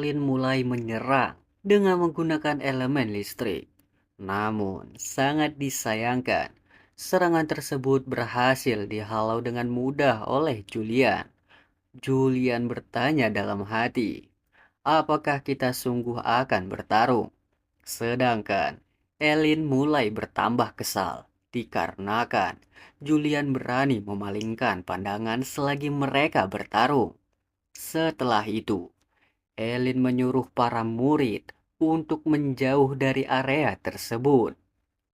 Elin mulai menyerang dengan menggunakan elemen listrik. Namun, sangat disayangkan, serangan tersebut berhasil dihalau dengan mudah oleh Julian. Julian bertanya dalam hati, apakah kita sungguh akan bertarung? Sedangkan Elin mulai bertambah kesal dikarenakan Julian berani memalingkan pandangan selagi mereka bertarung. Setelah itu, Elin menyuruh para murid untuk menjauh dari area tersebut.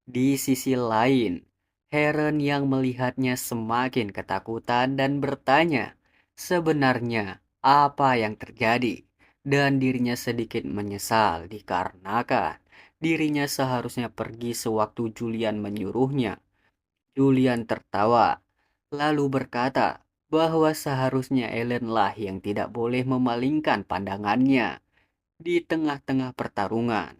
Di sisi lain, Heron yang melihatnya semakin ketakutan dan bertanya, sebenarnya apa yang terjadi? Dan dirinya sedikit menyesal dikarenakan dirinya seharusnya pergi sewaktu Julian menyuruhnya. Julian tertawa, lalu berkata bahwa seharusnya Ellen lah yang tidak boleh memalingkan pandangannya di tengah-tengah pertarungan.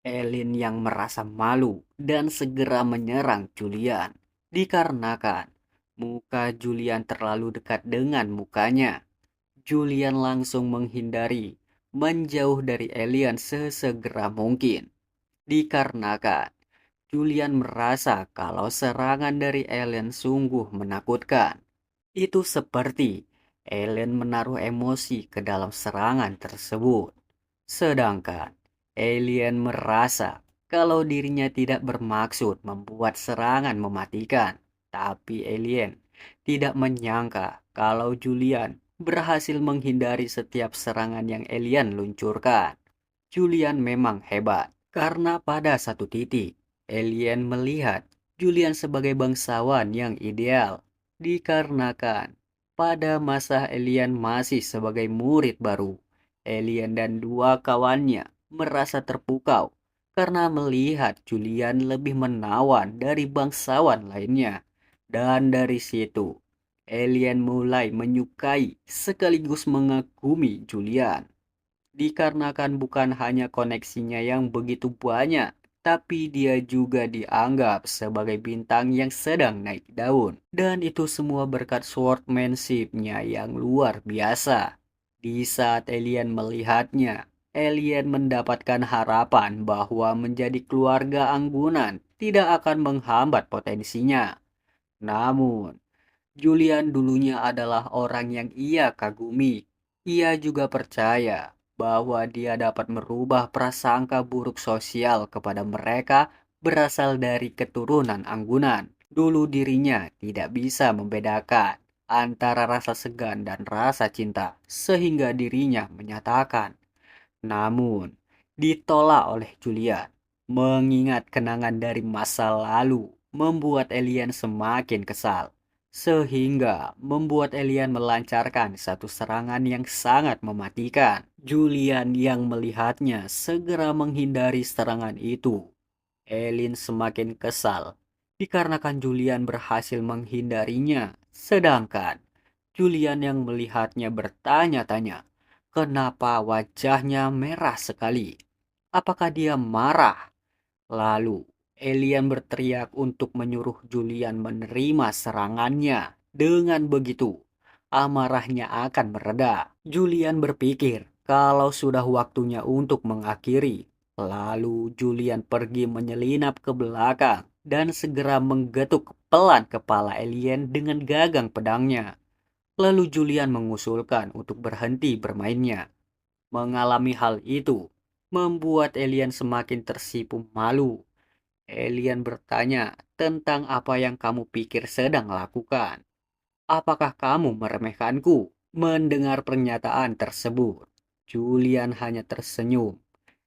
Ellen yang merasa malu dan segera menyerang Julian dikarenakan muka Julian terlalu dekat dengan mukanya. Julian langsung menghindari, menjauh dari Ellen sesegera mungkin dikarenakan Julian merasa kalau serangan dari Ellen sungguh menakutkan. Itu seperti Ellen menaruh emosi ke dalam serangan tersebut. Sedangkan Alien merasa kalau dirinya tidak bermaksud membuat serangan mematikan. Tapi Alien tidak menyangka kalau Julian berhasil menghindari setiap serangan yang Alien luncurkan. Julian memang hebat, karena pada satu titik, Alien melihat Julian sebagai bangsawan yang ideal, dikarenakan pada masa Alien masih sebagai murid baru, Alien dan dua kawannya merasa terpukau karena melihat Julian lebih menawan dari bangsawan lainnya. Dan dari situ, Alien mulai menyukai sekaligus mengagumi Julian. Dikarenakan bukan hanya koneksinya yang begitu banyak, tapi dia juga dianggap sebagai bintang yang sedang naik daun. Dan itu semua berkat swordmanship-nya yang luar biasa. Di saat Alien melihatnya, Alien mendapatkan harapan bahwa menjadi keluarga anggunan tidak akan menghambat potensinya. Namun, Julian dulunya adalah orang yang ia kagumi. Ia juga percaya bahwa dia dapat merubah prasangka buruk sosial kepada mereka berasal dari keturunan anggunan. Dulu dirinya tidak bisa membedakan antara rasa segan dan rasa cinta, sehingga dirinya menyatakan. Namun, ditolak oleh Julian. Mengingat kenangan dari masa lalu membuat Elian semakin kesal, sehingga membuat Elian melancarkan satu serangan yang sangat mematikan. Julian yang melihatnya segera menghindari serangan itu. Elin semakin kesal dikarenakan Julian berhasil menghindarinya, sedangkan Julian yang melihatnya bertanya-tanya, kenapa wajahnya merah sekali? Apakah dia marah? Lalu, Elian berteriak untuk menyuruh Julian menerima serangannya. Dengan begitu, amarahnya akan mereda. Julian berpikir kalau sudah waktunya untuk mengakhiri. Lalu Julian pergi menyelinap ke belakang dan segera menggetuk pelan kepala Alien dengan gagang pedangnya. Lalu Julian mengusulkan untuk berhenti bermainnya. Mengalami hal itu membuat Alien semakin tersipu malu. Alien bertanya tentang apa yang kamu pikir sedang lakukan. Apakah kamu meremehkanku? Mendengar pernyataan tersebut, Julian hanya tersenyum.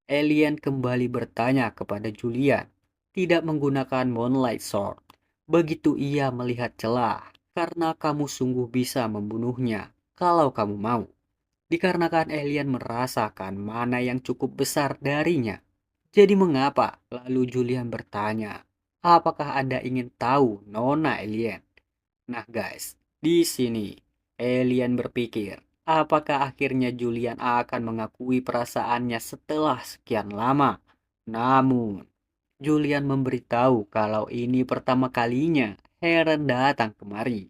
Alien kembali bertanya kepada Julian, tidak menggunakan Moonlight Sword. Begitu ia melihat celah, karena kamu sungguh bisa membunuhnya kalau kamu mau. Dikarenakan Alien merasakan mana yang cukup besar darinya. Jadi mengapa? Lalu Julian bertanya, apakah Anda ingin tahu, Nona Alien? Nah guys, di sini Alien berpikir, apakah akhirnya Julian akan mengakui perasaannya setelah sekian lama? Namun, Julian memberitahu kalau ini pertama kalinya Heron datang kemari.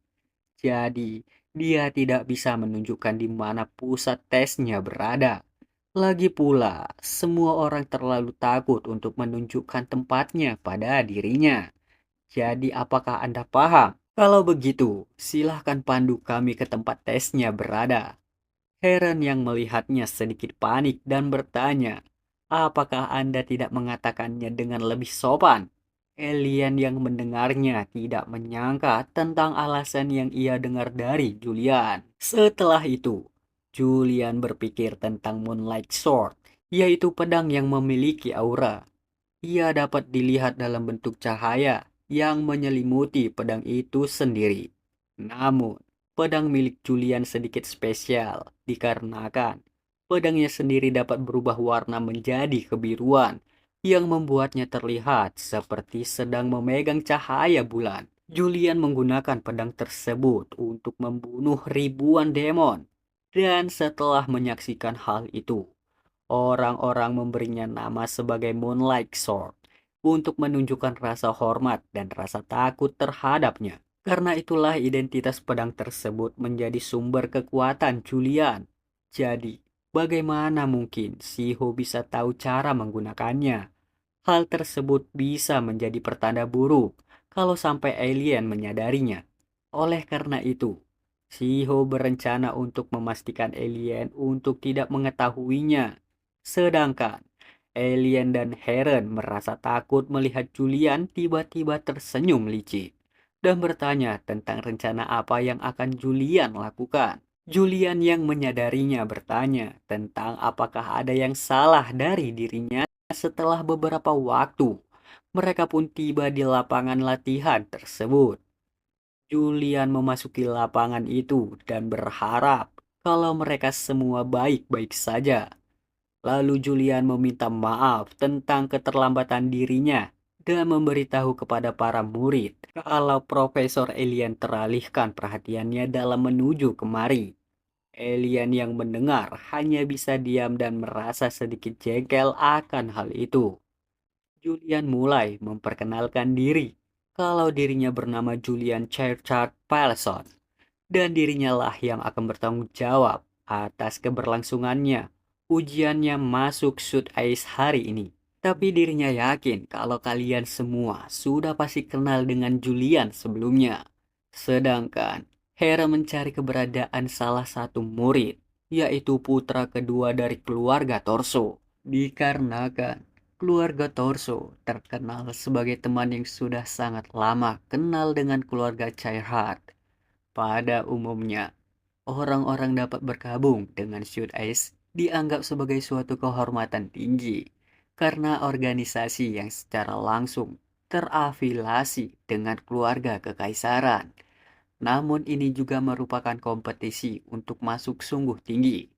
Jadi, Dia tidak bisa menunjukkan di mana pusat tesnya berada. Lagi pula, semua orang terlalu takut untuk menunjukkan tempatnya pada dirinya. Jadi, apakah Anda paham? Kalau begitu, silahkan pandu kami ke tempat tesnya berada. Heran yang melihatnya sedikit panik dan bertanya, apakah Anda tidak mengatakannya dengan lebih sopan? Alien yang mendengarnya tidak menyangka tentang alasan yang ia dengar dari Julian. Setelah itu, Julian berpikir tentang Moonlight Sword, yaitu pedang yang memiliki aura. Ia dapat dilihat dalam bentuk cahaya yang menyelimuti pedang itu sendiri. Namun, pedang milik Julian sedikit spesial dikarenakan pedangnya sendiri dapat berubah warna menjadi kebiruan yang membuatnya terlihat seperti sedang memegang cahaya bulan. Julian menggunakan pedang tersebut untuk membunuh ribuan demon. Dan setelah menyaksikan hal itu, orang-orang memberinya nama sebagai Moonlight Sword untuk menunjukkan rasa hormat dan rasa takut terhadapnya. Karena itulah identitas pedang tersebut menjadi sumber kekuatan Julian. Jadi, bagaimana mungkin Shiho bisa tahu cara menggunakannya? Hal tersebut bisa menjadi pertanda buruk kalau sampai alien menyadarinya. Oleh karena itu, Shiho berencana untuk memastikan alien untuk tidak mengetahuinya. Sedangkan alien dan Heron merasa takut melihat Julian tiba-tiba tersenyum licik dan bertanya tentang rencana apa yang akan Julian lakukan. Julian yang menyadarinya bertanya tentang apakah ada yang salah dari dirinya. Setelah beberapa waktu, mereka pun tiba di lapangan latihan tersebut. Julian memasuki lapangan itu dan berharap kalau mereka semua baik-baik saja. Lalu Julian meminta maaf tentang keterlambatan dirinya dan memberitahu kepada para murid kalau Profesor Alien teralihkan perhatiannya dalam menuju kemari. Alien yang mendengar hanya bisa diam dan merasa sedikit jengkel akan hal itu. Julian mulai memperkenalkan diri kalau dirinya bernama Julian Churchard Paleson dan dirinya lah yang akan bertanggung jawab atas keberlangsungannya ujiannya masuk Shoot Ice hari ini. Tapi dirinya yakin kalau kalian semua sudah pasti kenal dengan Julian sebelumnya. Sedangkan Hera mencari keberadaan salah satu murid, yaitu putra kedua dari keluarga Torso. Dikarenakan keluarga Torso terkenal sebagai teman yang sudah sangat lama kenal dengan keluarga Chairheart. Pada umumnya, orang-orang dapat bergabung dengan Shoot Ice dianggap sebagai suatu kehormatan tinggi karena organisasi yang secara langsung terafiliasi dengan keluarga kekaisaran. Namun ini juga merupakan kompetisi untuk masuk sungguh tinggi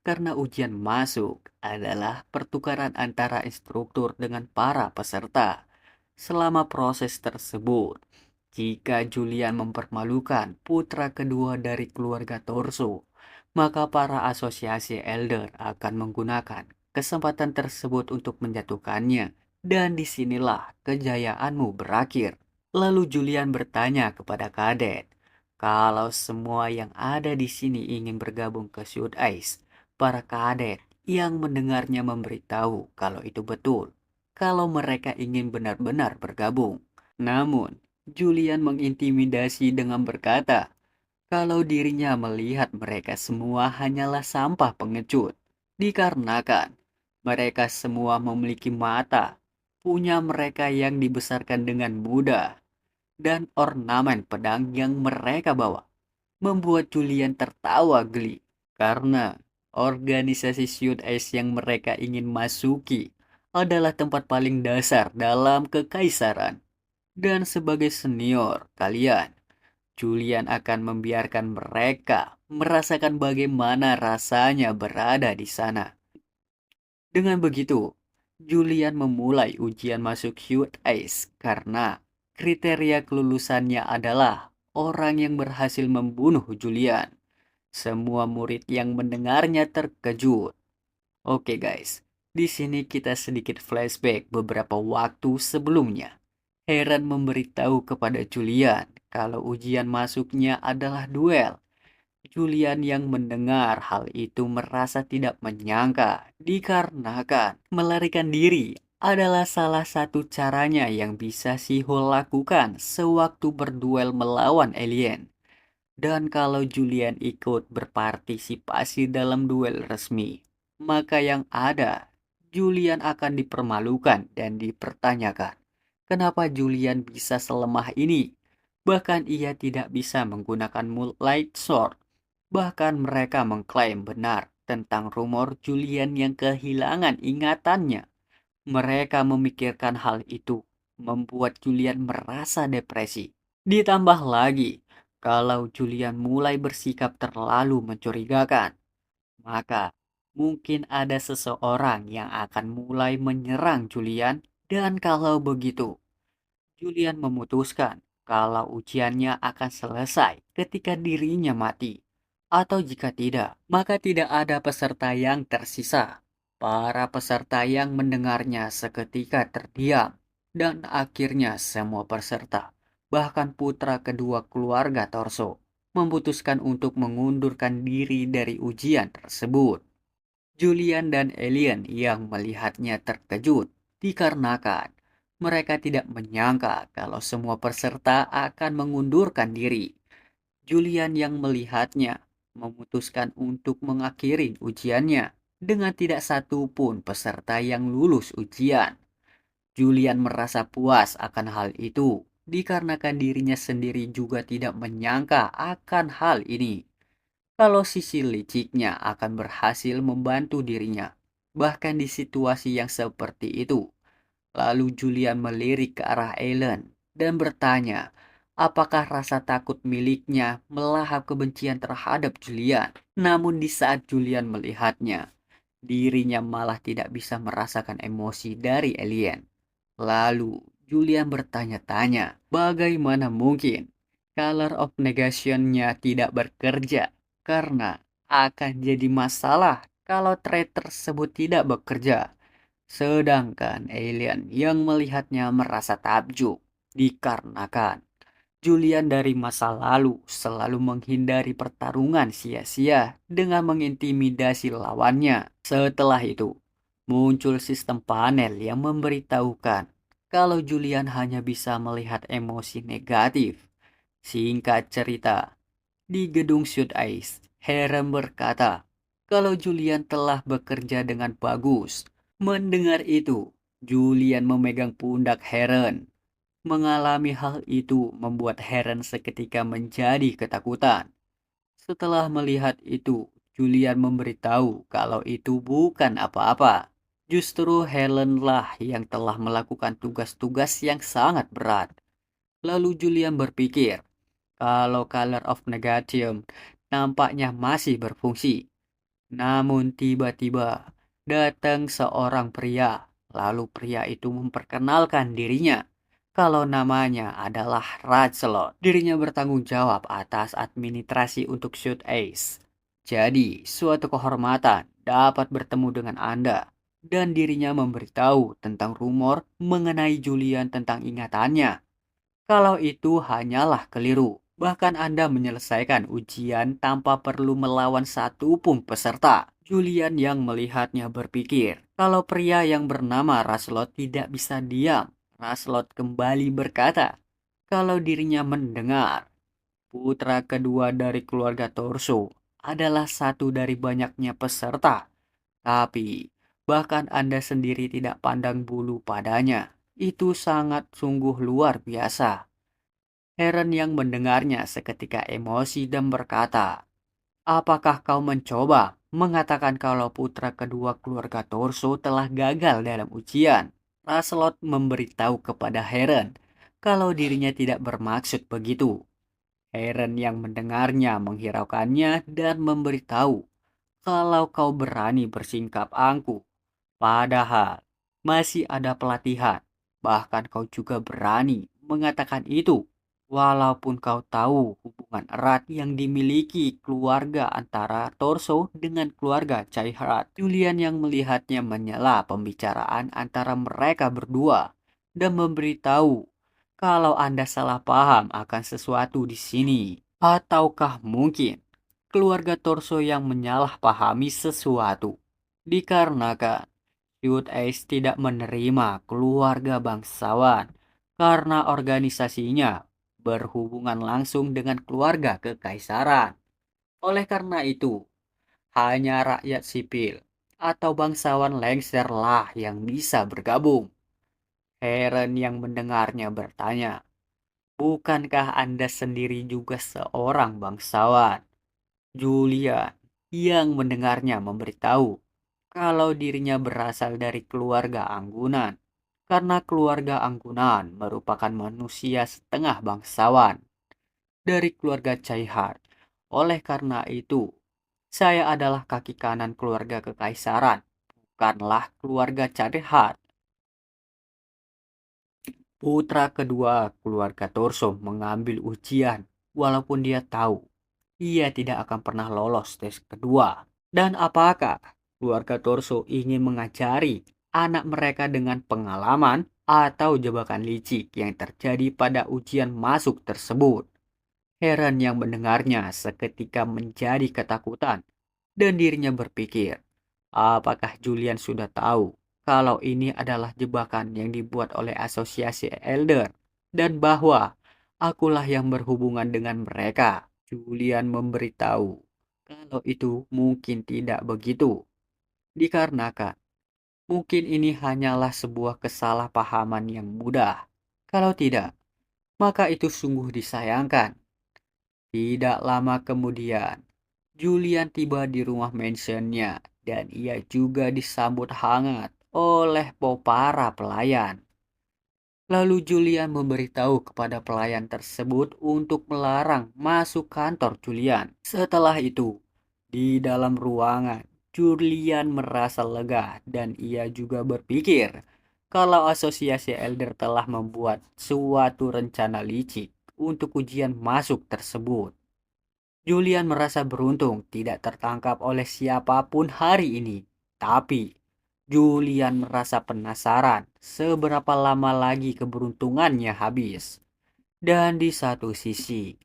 karena ujian masuk adalah pertukaran antara instruktur dengan para peserta. Selama proses tersebut, jika Julian mempermalukan putra kedua dari keluarga Torso, maka para asosiasi Elder akan menggunakan kesempatan tersebut untuk menjatuhkannya. Dan disinilah kejayaanmu berakhir. Lalu Julian bertanya kepada Kadet, kalau semua yang ada di sini ingin bergabung ke Shoot Ice, para kadet yang mendengarnya memberitahu kalau itu betul, kalau mereka ingin benar-benar bergabung. Namun, Julian mengintimidasi dengan berkata kalau dirinya melihat mereka semua hanyalah sampah pengecut, dikarenakan mereka semua memiliki mata, punya mereka yang dibesarkan dengan mudah, dan ornamen pedang yang mereka bawa membuat Julian tertawa geli karena organisasi Shoot Ice yang mereka ingin masuki adalah tempat paling dasar dalam kekaisaran. Dan sebagai senior kalian, Julian akan membiarkan mereka merasakan bagaimana rasanya berada di sana. Dengan begitu, Julian memulai ujian masuk Shoot Ice karena kriteria kelulusannya adalah orang yang berhasil membunuh Julian. Semua murid yang mendengarnya terkejut. Oke guys, di sini kita sedikit flashback beberapa waktu sebelumnya. Heran memberitahu kepada Julian kalau ujian masuknya adalah duel. Julian yang mendengar hal itu merasa tidak menyangka, dikarenakan melarikan diri adalah salah satu caranya yang bisa She-Hulk lakukan sewaktu berduel melawan alien. Dan kalau Julian ikut berpartisipasi dalam duel resmi, maka yang ada, Julian akan dipermalukan dan dipertanyakan. Kenapa Julian bisa selemah ini? Bahkan ia tidak bisa menggunakan Moonlight Sword. Bahkan mereka mengklaim benar tentang rumor Julian yang kehilangan ingatannya. Mereka memikirkan hal itu, membuat Julian merasa depresi. Ditambah lagi, kalau Julian mulai bersikap terlalu mencurigakan, maka mungkin ada seseorang yang akan mulai menyerang Julian, dan kalau begitu, Julian memutuskan kalau ujiannya akan selesai ketika dirinya mati. Atau jika tidak, maka tidak ada peserta yang tersisa. Para peserta yang mendengarnya seketika terdiam, dan akhirnya semua peserta, bahkan putra kedua keluarga Torso, memutuskan untuk mengundurkan diri dari ujian tersebut. Julian dan Alien yang melihatnya terkejut dikarenakan mereka tidak menyangka kalau semua peserta akan mengundurkan diri. Julian yang melihatnya memutuskan untuk mengakhiri ujiannya dengan tidak satu pun peserta yang lulus ujian. Julian merasa puas akan hal itu dikarenakan dirinya sendiri juga tidak menyangka akan hal ini. Kalau sisi liciknya akan berhasil membantu dirinya, bahkan di situasi yang seperti itu. Lalu Julian melirik ke arah Ellen dan bertanya, apakah rasa takut miliknya melahap kebencian terhadap Julian. Namun di saat Julian melihatnya, dirinya malah tidak bisa merasakan emosi dari alien. Lalu Julian bertanya-tanya, bagaimana mungkin color of negation-nya tidak bekerja? Karena akan jadi masalah kalau trait tersebut tidak bekerja. Sedangkan alien yang melihatnya merasa takjub dikarenakan Julian dari masa lalu selalu menghindari pertarungan sia-sia dengan mengintimidasi lawannya. Setelah itu, muncul sistem panel yang memberitahukan kalau Julian hanya bisa melihat emosi negatif. Singkat cerita, di gedung Shoot Ice, Heren berkata kalau Julian telah bekerja dengan bagus. Mendengar itu, Julian memegang pundak Heren. Mengalami hal itu membuat Heren seketika menjadi ketakutan. Setelah melihat itu, Julian memberitahu kalau itu bukan apa-apa. Justru Helenlah yang telah melakukan tugas-tugas yang sangat berat. Lalu Julian berpikir, kalau Color of Negation nampaknya masih berfungsi. Namun tiba-tiba datang seorang pria, lalu pria itu memperkenalkan dirinya kalau namanya adalah Ratchelot. Dirinya bertanggung jawab atas administrasi untuk Shoot Ace. Jadi, suatu kehormatan dapat bertemu dengan Anda. Dan dirinya memberitahu tentang rumor mengenai Julian tentang ingatannya. Kalau itu hanyalah keliru, bahkan Anda menyelesaikan ujian tanpa perlu melawan satu pun peserta. Julian yang melihatnya berpikir, kalau pria yang bernama Raslot tidak bisa diam. Raslot kembali berkata, kalau dirinya mendengar, putra kedua dari keluarga Torso adalah satu dari banyaknya peserta. Tapi, bahkan Anda sendiri tidak pandang bulu padanya. Itu sangat sungguh luar biasa. Heren yang mendengarnya seketika emosi dan berkata, apakah kau mencoba mengatakan kalau putra kedua keluarga Torso telah gagal dalam ujian? Raslot memberitahu kepada Heren kalau dirinya tidak bermaksud begitu. Heren yang mendengarnya menghiraukannya dan memberitahu kalau kau berani bersingkap angkuh. Padahal masih ada pelatihan. Bahkan kau juga berani mengatakan itu. Walaupun kau tahu hubungan erat yang dimiliki keluarga antara Torso dengan keluarga Chaiharat. Julian yang melihatnya menyela pembicaraan antara mereka berdua dan memberitahu kalau Anda salah paham akan sesuatu di sini. Ataukah mungkin keluarga Torso yang menyalahpahami sesuatu. Dikarenakan Youth Ace tidak menerima keluarga bangsawan karena organisasinya berhubungan langsung dengan keluarga kekaisaran. Oleh karena itu, hanya rakyat sipil atau bangsawan lengserlah yang bisa bergabung. Heren yang mendengarnya bertanya, "Bukankah Anda sendiri juga seorang bangsawan?" Julian yang mendengarnya memberitahu kalau dirinya berasal dari keluarga Anggunan, karena keluarga Anggunan merupakan manusia setengah bangsawan dari keluarga Caihard. Oleh karena itu, saya adalah kaki kanan keluarga kekaisaran, bukanlah keluarga Caihard. Putra kedua keluarga Torso mengambil ujian, walaupun dia tahu ia tidak akan pernah lolos tes kedua. Dan apakah keluarga Torso ingin mengajari anak mereka dengan pengalaman atau jebakan licik yang terjadi pada ujian masuk tersebut? Heran yang mendengarnya seketika menjadi ketakutan dan dirinya berpikir, apakah Julian sudah tahu kalau ini adalah jebakan yang dibuat oleh asosiasi Elder dan bahwa akulah yang berhubungan dengan mereka? Julian memberitahu kalau itu mungkin tidak begitu, dikarenakan mungkin ini hanyalah sebuah kesalahpahaman yang mudah. Kalau tidak, maka itu sungguh disayangkan. Tidak lama kemudian, Julian tiba di rumah mansionnya dan ia juga disambut hangat oleh para pelayan. Lalu Julian memberitahu kepada pelayan tersebut untuk melarang masuk kantor Julian. Setelah itu, di dalam ruangan, Julian merasa lega dan ia juga berpikir kalau asosiasi Elder telah membuat suatu rencana licik untuk ujian masuk tersebut. Julian merasa beruntung tidak tertangkap oleh siapapun hari ini. Tapi, Julian merasa penasaran seberapa lama lagi keberuntungannya habis. Dan di satu sisi,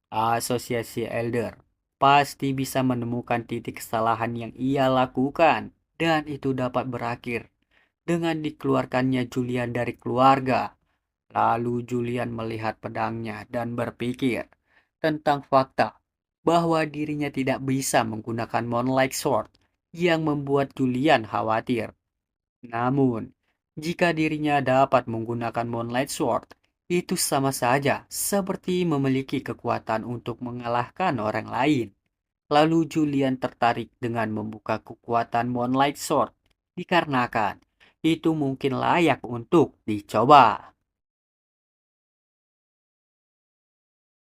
asosiasi Elder pasti bisa menemukan titik kesalahan yang ia lakukan. Dan itu dapat berakhir dengan dikeluarkannya Julian dari keluarga. Lalu Julian melihat pedangnya dan berpikir tentang fakta bahwa dirinya tidak bisa menggunakan Moonlight Sword yang membuat Julian khawatir. Namun, jika dirinya dapat menggunakan Moonlight Sword, itu sama saja seperti memiliki kekuatan untuk mengalahkan orang lain. Lalu Julian tertarik dengan membuka kekuatan Moonlight Sword dikarenakan itu mungkin layak untuk dicoba.